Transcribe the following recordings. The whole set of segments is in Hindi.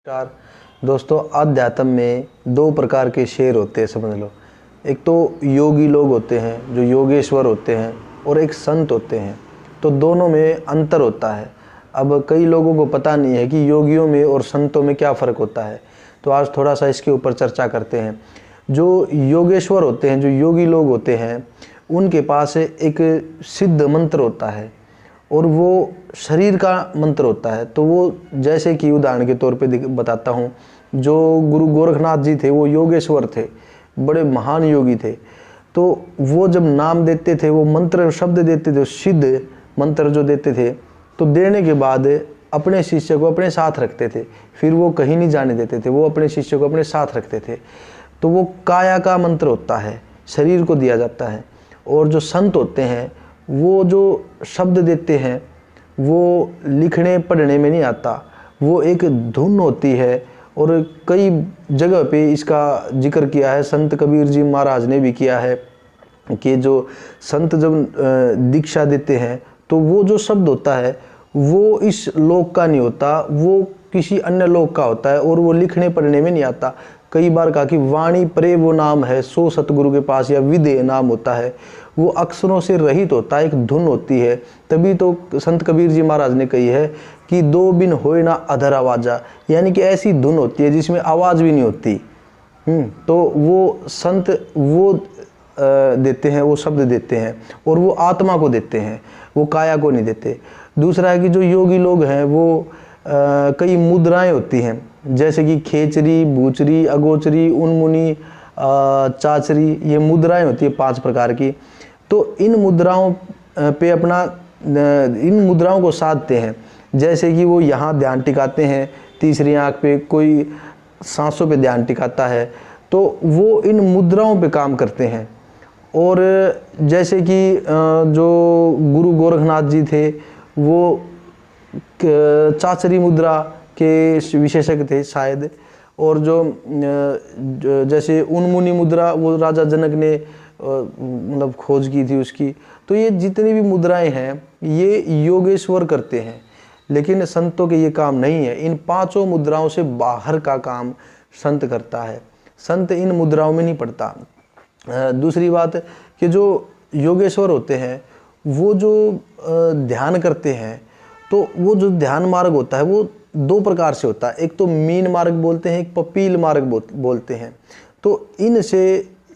नमस्कार दोस्तों, अध्यात्म में दो प्रकार के शेर होते हैं, समझ लो। एक तो योगी लोग होते हैं जो योगेश्वर होते हैं, और एक संत होते हैं। तो दोनों में अंतर होता है। अब कई लोगों को पता नहीं है कि योगियों में और संतों में क्या फ़र्क होता है, तो आज थोड़ा सा इसके ऊपर चर्चा करते हैं। जो योगेश्वर होते हैं, जो योगी लोग होते हैं, उनके पास एक सिद्ध मंत्र होता है और वो शरीर का मंत्र होता है। तो वो जैसे कि उदाहरण के तौर पे बताता हूँ, जो गुरु गोरखनाथ जी थे वो योगेश्वर थे, बड़े महान योगी थे। तो वो जब नाम देते थे, वो मंत्र शब्द देते थे, सिद्ध मंत्र जो देते थे, तो देने के बाद अपने शिष्य को अपने साथ रखते थे। फिर वो कहीं नहीं जाने देते थे, वो अपने शिष्य को अपने साथ रखते थे। तो वो काया का मंत्र होता है, शरीर को दिया जाता है। और जो संत होते हैं, वो जो शब्द देते हैं वो लिखने पढ़ने में नहीं आता, वो एक धुन होती है। और कई जगह पे इसका जिक्र किया है, संत कबीर जी महाराज ने भी किया है कि जो संत जब दीक्षा देते हैं तो वो जो शब्द होता है वो इस लोक का नहीं होता, वो किसी अन्य लोक का होता है और वो लिखने पढ़ने में नहीं आता। कई बार कहा कि वाणी परे वो नाम है, सो सतगुरु के पास, या विदेह नाम होता है। वो अक्षरों से रहित होता है, एक धुन होती है। तभी तो संत कबीर जी महाराज ने कही है कि दो बिन होए ना अधर आवाजा, यानी कि ऐसी धुन होती है जिसमें आवाज़ भी नहीं होती। तो वो संत वो देते हैं, वो शब्द देते हैं, और वो आत्मा को देते हैं, वो काया को नहीं देते। दूसरा है कि जो योगी लोग हैं वो कई मुद्राएं होती हैं, जैसे कि खेचरी, बूचरी, अगोचरी, उन्मुनी, चाचरी, ये मुद्राएं होती है 5 प्रकार की। तो इन मुद्राओं पे इन मुद्राओं को साधते हैं। जैसे कि वो यहाँ ध्यान टिकाते हैं, तीसरी आँख पे, कोई सांसों पे ध्यान टिकाता है, तो वो इन मुद्राओं पे काम करते हैं। और जैसे कि जो गुरु गोरखनाथ जी थे वो चाचरी मुद्रा के विशेषज्ञ थे शायद। और जो जैसे उन्मुनी मुद्रा वो राजा जनक ने मतलब खोज की थी उसकी। तो ये जितनी भी मुद्राएं हैं ये योगेश्वर करते हैं, लेकिन संतों के ये काम नहीं है। इन 5 मुद्राओं से बाहर का काम संत करता है, संत इन मुद्राओं में नहीं पड़ता। दूसरी बात कि जो योगेश्वर होते हैं वो जो ध्यान करते हैं, तो वो जो ध्यान मार्ग होता है वो 2 प्रकार से होता है। एक तो मीन मार्ग बोलते हैं, एक पपील मार्ग बोलते हैं। तो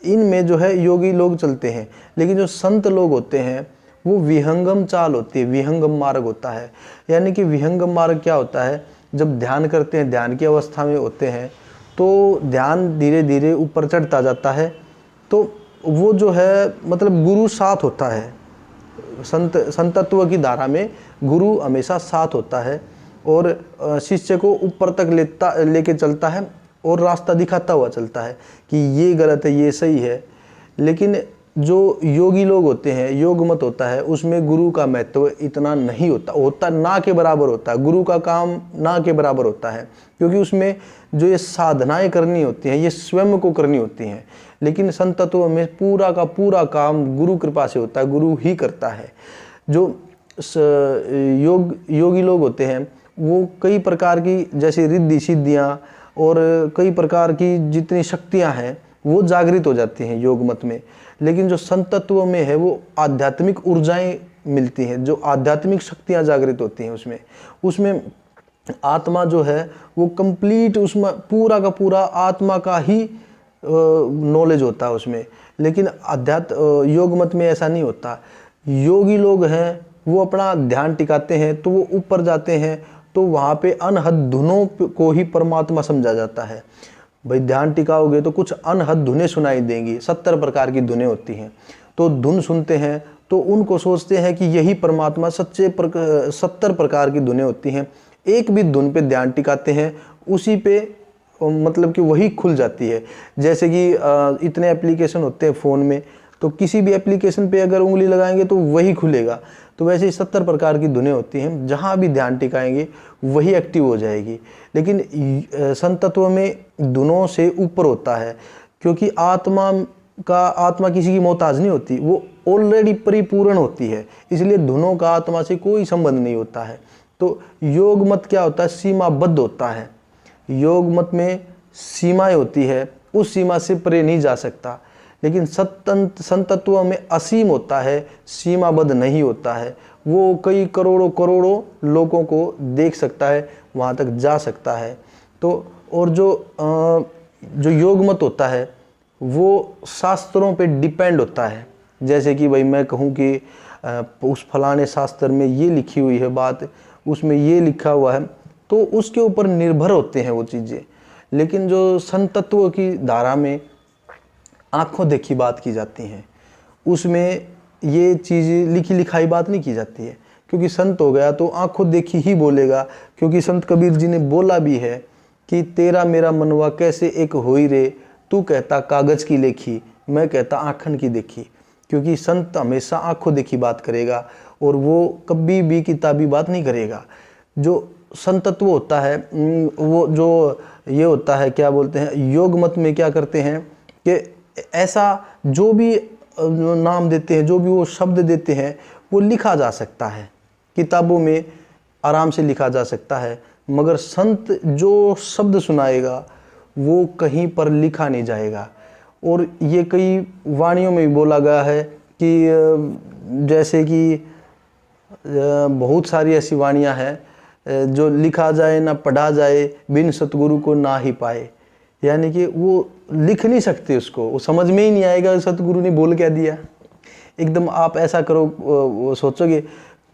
इनमें जो है योगी लोग चलते हैं। लेकिन जो संत लोग होते हैं वो विहंगम चाल होती है, विहंगम मार्ग होता है। यानी कि विहंगम मार्ग क्या होता है, जब ध्यान करते हैं, ध्यान की अवस्था में होते हैं, तो ध्यान धीरे धीरे ऊपर चढ़ता जाता है। तो वो जो है मतलब गुरु साथ होता है, संतत्व की धारा में गुरु हमेशा साथ होता है और शिष्य को ऊपर तक लेके चलता है और रास्ता दिखाता हुआ चलता है कि ये गलत है, ये सही है। लेकिन जो योगी लोग होते हैं, योग मत होता है, उसमें गुरु का महत्व इतना नहीं होता ना के बराबर होता है। गुरु का काम ना के बराबर होता है, क्योंकि उसमें जो ये साधनाएं करनी होती हैं ये स्वयं को करनी होती हैं। लेकिन संत तत्व में पूरा का पूरा काम गुरु कृपा से होता है, गुरु ही करता है। जो योगी लोग होते हैं वो कई प्रकार की, जैसे रिद्धि सिद्धियाँ और कई प्रकार की जितनी शक्तियाँ हैं वो जागृत हो जाती हैं योग मत में। लेकिन जो संत तत्व में है वो आध्यात्मिक ऊर्जाएं मिलती हैं, जो आध्यात्मिक शक्तियाँ जागृत होती हैं उसमें आत्मा जो है वो कंप्लीट, उसमें पूरा का पूरा आत्मा का ही नॉलेज होता है उसमें। लेकिन योग मत में ऐसा नहीं होता। योगी लोग हैं वो अपना ध्यान टिकाते हैं तो वो ऊपर जाते हैं, तो वहाँ पे अनहद धुनों को ही परमात्मा समझा जाता है। भाई ध्यान टिकाओगे तो कुछ अनहद धुनें सुनाई देंगी, 70 प्रकार की धुनें होती हैं। तो धुन सुनते हैं तो उनको सोचते हैं कि यही परमात्मा, 70 प्रकार की धुनें होती हैं। एक भी धुन पे ध्यान टिकाते हैं, उसी पे मतलब कि वही खुल जाती है। जैसे कि इतने एप्लीकेशन होते हैं फ़ोन में, तो किसी भी एप्लीकेशन पे अगर उंगली लगाएंगे तो वही खुलेगा। तो वैसे ही 70 प्रकार की धुनें होती हैं, जहाँ भी ध्यान टिकाएंगे वही एक्टिव हो जाएगी। लेकिन संत तत्व में धुनों से ऊपर होता है, क्योंकि आत्मा किसी की मोहताज नहीं होती, वो ऑलरेडी परिपूर्ण होती है। इसलिए धुनों का आत्मा से कोई संबंध नहीं होता है। तो योग मत क्या होता है, सीमाबद्ध होता है। योग मत में सीमाएं होती है, उस सीमा से परे नहीं जा सकता। लेकिन संत तत्व में असीम होता है, सीमाबद्ध नहीं होता है। वो कई करोड़ों करोड़ों लोगों को देख सकता है, वहाँ तक जा सकता है। तो और जो योग मत होता है वो शास्त्रों पे डिपेंड होता है। जैसे कि भाई मैं कहूँ कि उस फलाने शास्त्र में ये लिखी हुई है बात, उसमें ये लिखा हुआ है, तो उसके ऊपर निर्भर होते हैं वो चीज़ें। लेकिन जो संत तत्व की धारा में आंखों देखी बात की जाती हैं, उसमें ये चीज़ लिखी लिखाई बात नहीं की जाती है। क्योंकि संत हो गया तो आंखों देखी ही बोलेगा। क्योंकि संत कबीर जी ने बोला भी है कि तेरा मेरा मनवा कैसे एक होई रे, तू कहता कागज की लेखी, मैं कहता आँखन की देखी। क्योंकि संत हमेशा आंखों देखी बात करेगा और वो कभी भी किताबी बात नहीं करेगा। जो संत तत्व होता है वो जो ये होता है, क्या बोलते हैं, योग मत में क्या करते हैं कि ऐसा जो भी नाम देते हैं, जो भी वो शब्द देते हैं, वो लिखा जा सकता है, किताबों में आराम से लिखा जा सकता है। मगर संत जो शब्द सुनाएगा वो कहीं पर लिखा नहीं जाएगा। और ये कई वाणियों में भी बोला गया है कि जैसे कि बहुत सारी ऐसी वाणियाँ हैं जो लिखा जाए ना पढ़ा जाए, बिन सतगुरु को ना ही पाए। यानी कि वो लिख नहीं सकते, उसको वो समझ में ही नहीं आएगा सतगुरु ने बोल क्या दिया। एकदम आप ऐसा करो, वो सोचोगे,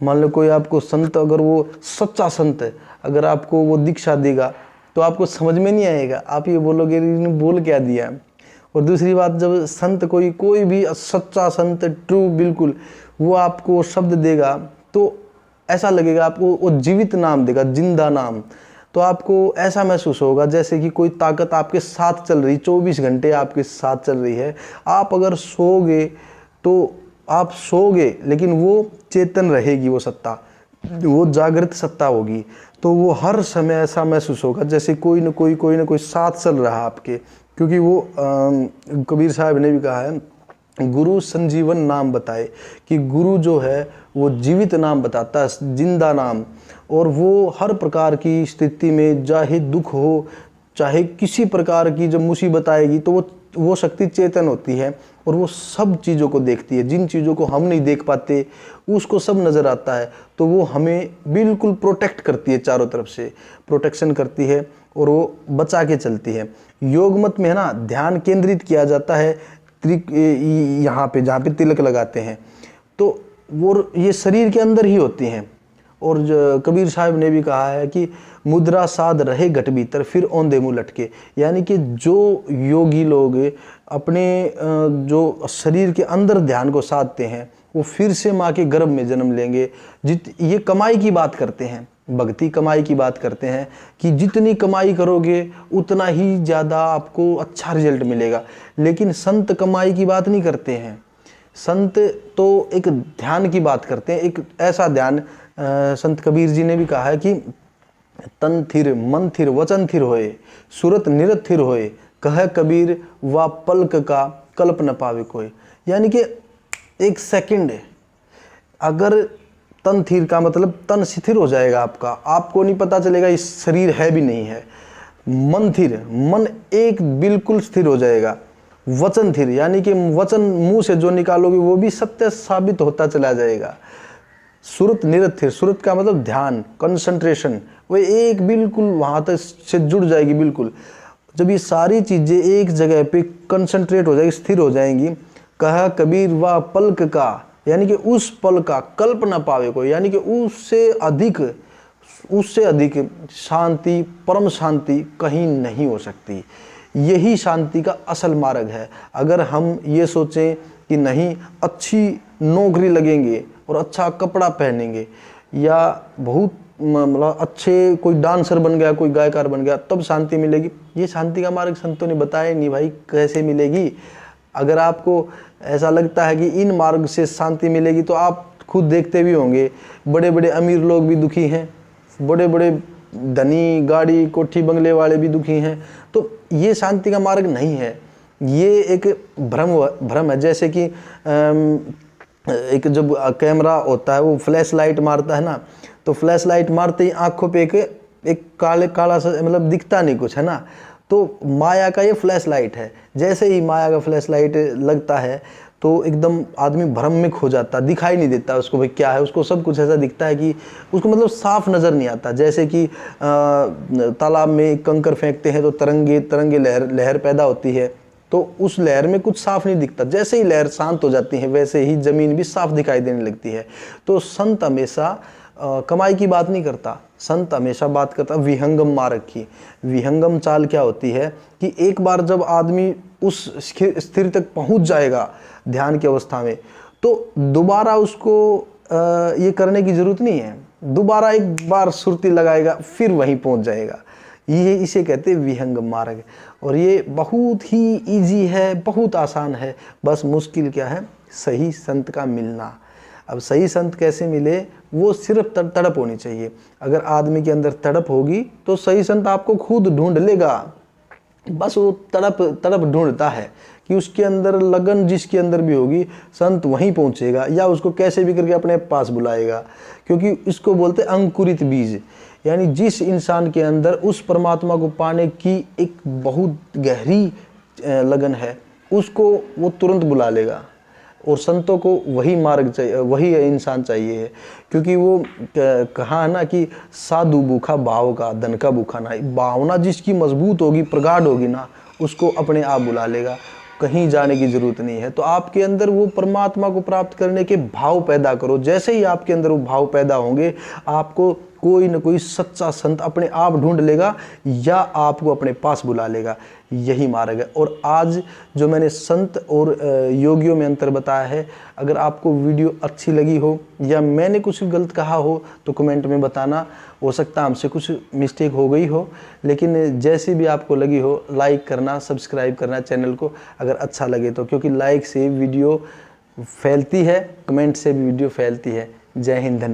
मान लो कोई आपको संत, अगर वो सच्चा संत है, अगर आपको वो दीक्षा देगा तो आपको समझ में नहीं आएगा, आप ये बोलोगे इन्होंने बोल क्या दिया। और दूसरी बात, जब संत कोई भी सच्चा संत ट्रू बिल्कुल वो आपको शब्द देगा तो ऐसा लगेगा आपको वो जीवित नाम देगा, जिंदा नाम। तो आपको ऐसा महसूस होगा जैसे कि कोई ताकत आपके साथ चल रही, 24 घंटे आपके साथ चल रही है। आप अगर सोओगे तो आप सोओगे, लेकिन वो चेतन रहेगी, वो सत्ता, वो जागृत सत्ता होगी। तो वो हर समय ऐसा महसूस होगा जैसे कोई ना कोई साथ चल रहा है आपके। क्योंकि वो कबीर साहब ने भी कहा है, गुरु संजीवन नाम बताए, कि गुरु जो है वो जीवित नाम बताता है, जिंदा नाम। और वो हर प्रकार की स्थिति में, चाहे दुख हो, चाहे किसी प्रकार की जब मुसीबत आएगी, तो वो शक्ति चेतन होती है और वो सब चीज़ों को देखती है। जिन चीज़ों को हम नहीं देख पाते उसको सब नज़र आता है। तो वो हमें बिल्कुल प्रोटेक्ट करती है, चारों तरफ से प्रोटेक्शन करती है और वो बचा के चलती है। योग मत में है ना, ध्यान केंद्रित किया जाता है यहाँ पे, जहाँ पे तिलक लगाते हैं, तो वो ये शरीर के अंदर ही होती हैं। और कबीर साहब ने भी कहा है कि मुद्रा साध रहे घट भीतर, फिर औंधे मुँह लटके। यानी कि जो योगी लोग अपने जो शरीर के अंदर ध्यान को साधते हैं, वो फिर से माँ के गर्भ में जन्म लेंगे। ये कमाई की बात करते हैं, भक्ति कमाई की बात करते हैं कि जितनी कमाई करोगे उतना ही ज़्यादा आपको अच्छा रिजल्ट मिलेगा। लेकिन संत कमाई की बात नहीं करते हैं। संत तो एक ध्यान की बात करते हैं, एक ऐसा ध्यान, संत कबीर जी ने भी कहा है कि तन थिर मन थिर वचन थिर होए, सूरत निरत थिर होए, कह कबीर वा पलक का कल्प न पावे कोई। यानी कि एक सेकंड है, अगर तन थिर का मतलब तन शिथिर हो जाएगा आपका, आपको नहीं पता चलेगा इस शरीर है भी नहीं है। मन थिर, मन एक बिल्कुल स्थिर हो जाएगा। वचन थिर, यानी कि वचन मुंह से जो निकालोगे वो भी सत्य साबित होता चला जाएगा। सूरत निरत थिर, सूरत का मतलब ध्यान, कंसंट्रेशन, वो एक बिल्कुल वहाँ तक से जुड़ जाएगी बिल्कुल। जब ये सारी चीज़ें एक जगह पे कंसंट्रेट हो जाएगी, स्थिर हो जाएंगी, कहा कबीर वा पलक का, यानी कि उस पल का कल्प न पावे कोई। यानी कि उससे अधिक शांति, परम शांति कहीं नहीं हो सकती। यही शांति का असल मार्ग है। अगर हम ये सोचें कि नहीं अच्छी नौकरी लगेंगे और अच्छा कपड़ा पहनेंगे, या बहुत मतलब अच्छे कोई डांसर बन गया, कोई गायकार बन गया, तब शांति मिलेगी, ये शांति का मार्ग संतों ने बताया नहीं भाई, कैसे मिलेगी। अगर आपको ऐसा लगता है कि इन मार्ग से शांति मिलेगी, तो आप खुद देखते भी होंगे, बड़े बड़े अमीर लोग भी दुखी हैं, बड़े बड़े धनी गाड़ी कोठी बंगले वाले भी दुखी हैं। तो ये शांति का मार्ग नहीं है, ये एक भ्रम है। जैसे कि एक जब कैमरा होता है वो फ्लैश लाइट मारता है ना, तो फ्लैश लाइट मारते ही आंखों पे एक एक काला सा, मतलब दिखता नहीं कुछ, है ना। तो माया का ये फ्लैश लाइट है। जैसे ही माया का फ्लैश लाइट लगता है तो एकदम आदमी भ्रमिक हो जाता, दिखाई नहीं देता उसको भाई क्या है। उसको सब कुछ ऐसा दिखता है कि उसको मतलब साफ नज़र नहीं आता। जैसे कि तालाब में कंकर फेंकते हैं तो तरंगे लहर पैदा होती है, तो उस लहर में कुछ साफ नहीं दिखता। जैसे ही लहर शांत हो जाती है वैसे ही ज़मीन भी साफ दिखाई देने लगती है। तो संत हमेशा कमाई की बात नहीं करता, संत हमेशा बात करता विहंगम मार्ग की। विहंगम चाल क्या होती है कि एक बार जब आदमी उस स्थिर तक पहुंच जाएगा ध्यान की अवस्था में, तो दोबारा उसको ये करने की ज़रूरत नहीं है। दोबारा एक बार सुरती लगाएगा फिर वहीं पहुंच जाएगा। ये इसे कहते हैं विहंगम मार्ग। और ये बहुत ही इजी है, बहुत आसान है। बस मुश्किल क्या है, सही संत का मिलना। अब सही संत कैसे मिले, वो सिर्फ तड़प होनी चाहिए। अगर आदमी के अंदर तड़प होगी तो सही संत आपको खुद ढूंढ लेगा। बस वो तड़प ढूंढता है कि उसके अंदर लगन जिसके अंदर भी होगी, संत वहीं पहुंचेगा या उसको कैसे भी करके अपने पास बुलाएगा। क्योंकि इसको बोलते अंकुरित बीज, यानी जिस इंसान के अंदर उस परमात्मा को पाने की एक बहुत गहरी लगन है, उसको वो तुरंत बुला लेगा। और संतों को वही मार्ग चाहिए, वही इंसान चाहिए है। क्योंकि वो कहा है ना कि साधु भूखा भाव का, धन का भूखा ना। भावना जिसकी मजबूत होगी, प्रगाढ़ होगी ना, उसको अपने आप बुला लेगा, कहीं जाने की जरूरत नहीं है। तो आपके अंदर वो परमात्मा को प्राप्त करने के भाव पैदा करो। जैसे ही आपके अंदर वो भाव पैदा होंगे, आपको कोई न कोई सच्चा संत अपने आप ढूंढ लेगा या आपको अपने पास बुला लेगा। यही मार्ग है। और आज जो मैंने संत और योगियों में अंतर बताया है, अगर आपको वीडियो अच्छी लगी हो या मैंने कुछ गलत कहा हो तो कमेंट में बताना। हो सकता है हमसे कुछ मिस्टेक हो गई हो, लेकिन जैसी भी आपको लगी हो, लाइक करना, सब्सक्राइब करना चैनल को अगर अच्छा लगे तो। क्योंकि लाइक से वीडियो फैलती है, कमेंट से भी वीडियो फैलती है। जय हिंद, धन्यवाद।